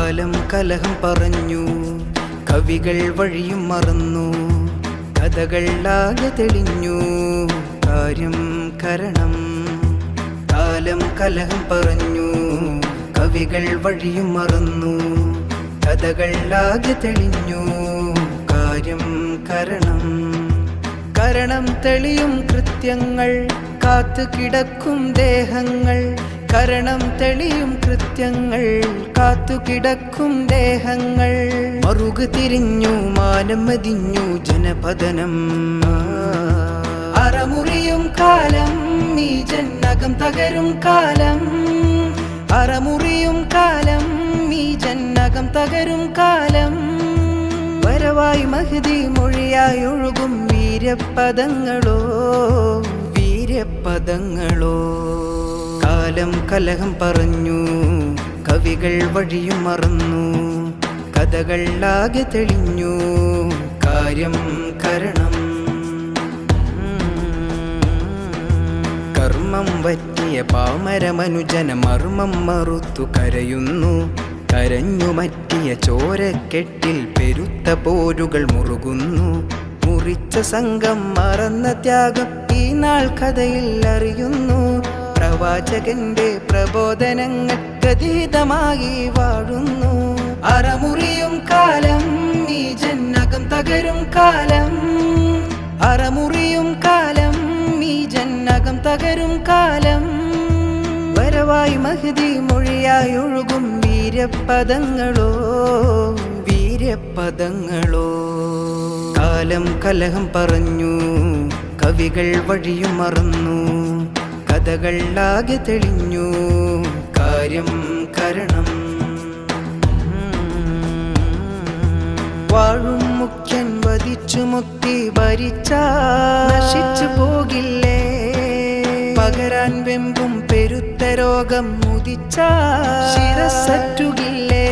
കാലം കലഹം പറഞ്ഞു, കവികൾ വഴിയും മറന്നു, കഥകളാകെ തെളിഞ്ഞു, കാര്യം കരണം. കാലം കലഹം പറഞ്ഞു, കവികൾ വഴിയും മറന്നു, കഥകളാകെ തെളിഞ്ഞു, കാര്യം കരണം. കരണം തെളിയും കൃത്യങ്ങൾ, കാത്തു കിടക്കും ദേഹങ്ങൾ. കരണം തെളിയും കൃത്യങ്ങൾ, കാത്തു കിടക്കും ദേഹങ്ങൾ. മറുകു തിരിഞ്ഞു മാനം മതിഞ്ഞു ജനപതനം. അറമുറിയും കാലം, ഈ ജന്നകം തകരും കാലം. അറമുറിയും കാലം, ഈ ജന്നകം തകരും കാലം. വരവായി മഹ്ദി മൊഴിയായി ഒഴുകും വീരപദങ്ങളോ, വീരപദങ്ങളോ. കാലം കലഹം പറഞ്ഞു, കവികൾ വഴിയും മറന്നു, കഥകളാകെ തെളിഞ്ഞു, കാര്യം കരണം. കർമ്മം വറ്റിയ പാമരമനുജന മർമ്മം മറുത്തു കരയുന്നു. കരഞ്ഞു മറ്റിയ ചോരക്കെട്ടിൽ പെരുത്ത പോരുകൾ മുറുകുന്നു. മുറിച്ച സംഘം മറന്ന ത്യാഗം ഈ നാൾ കഥയിൽ അറിയുന്നു. പ്രവാചകന്റെ പ്രബോധനങ്ങൾ ഗതീതമായി വാഴുന്നു. അറമുറിയും കാലം, ഈ ജന്നകം തകരും കാലം. അറമുറിയും കാലം, ഈ ജന്നകം തകരും കാലം. വരവായി മഹ്ദി മൊഴിയായി ഒഴുകും വീരപദങ്ങളോ, വീരപദങ്ങളോ. കാലം കലഹം പറഞ്ഞു, കവികൾ വഴിയും മറന്നു, കഥകളാകെ തെളിഞ്ഞു, കാര്യം കരണം. വാഴും മുഖ്യൻ വധിച്ചു മുക്തി ഭരിച്ച നശിച്ചു പോകില്ലേ. പകരാൻ വെമ്പും പെരുത്ത രോഗം മുദിച്ച ശിരസറ്റുകില്ലേ.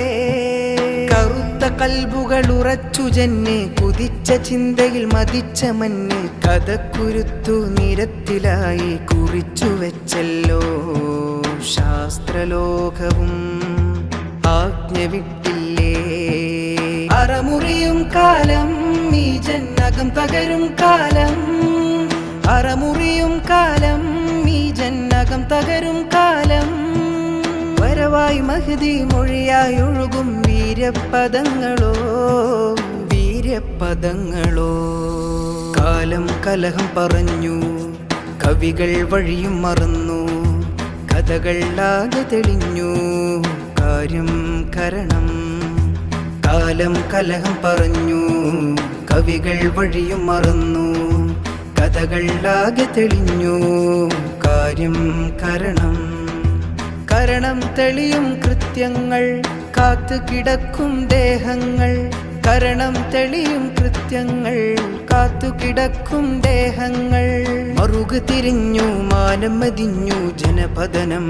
കറുത്ത കൽബുകൾ ഉറച്ചു ജന്നെ കുതിച്ച ചിന്തയിൽ മതിച്ച മഞ്ഞ്. കഥക്കുരുത്തു നിരത്തിലായി കുറിച്ചു വെച്ചല്ലോ ശാസ്ത്രലോകവും ആജ്ഞ വിട്ടില്ലേ. അറമുറിയും കാലം, ഈ ജന്നകം തകരും കാലം. അറമുറിയും കാലം, ഈ ജന്നകം തകരും കാലം. വരവായി മഹ്ദി മൊഴിയായി ഒഴുകും വീരപദങ്ങളോ, വീരപദങ്ങളോ. കാലം കലഹം പറഞ്ഞു, കവികൾ വഴിയും മറന്നു, കഥകളാകെ തെളിഞ്ഞു, കാര്യം കരണം. കാലം കലഹം പറഞ്ഞു, കവികൾ വഴിയും മറന്നു, കഥകളാകെ തെളിഞ്ഞു, കാര്യം കരണം. കരണം തെളിയും കൃത്യങ്ങൾ, കാത്തു കിടക്കും ദേഹങ്ങൾ. കരണം തെളിയും കൃത്യങ്ങൾ, കാത്തു കിടക്കും ദേഹങ്ങൾ. മറുകു തിരിഞ്ഞു മാനം മതിഞ്ഞു ജനപതനം.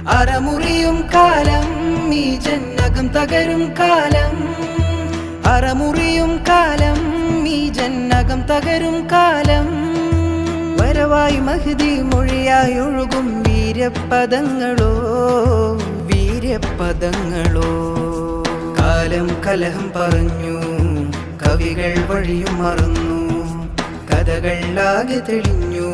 അറമുറിയും കാലം, ഈ ജന്നകം തകരും കാലം. അറമുറിയും കാലം, ഈ ജന്നകം തകരും കാലം. വരവായി മഹ്ദി മൊഴിയായി ഒഴുകും വീരപദങ്ങളോ, വീരപദങ്ങളോ. കാലം കലഹം പറഞ്ഞു, കവികൾ വഴിയും മറന്നു, കഥകളാകെ തെളിഞ്ഞു,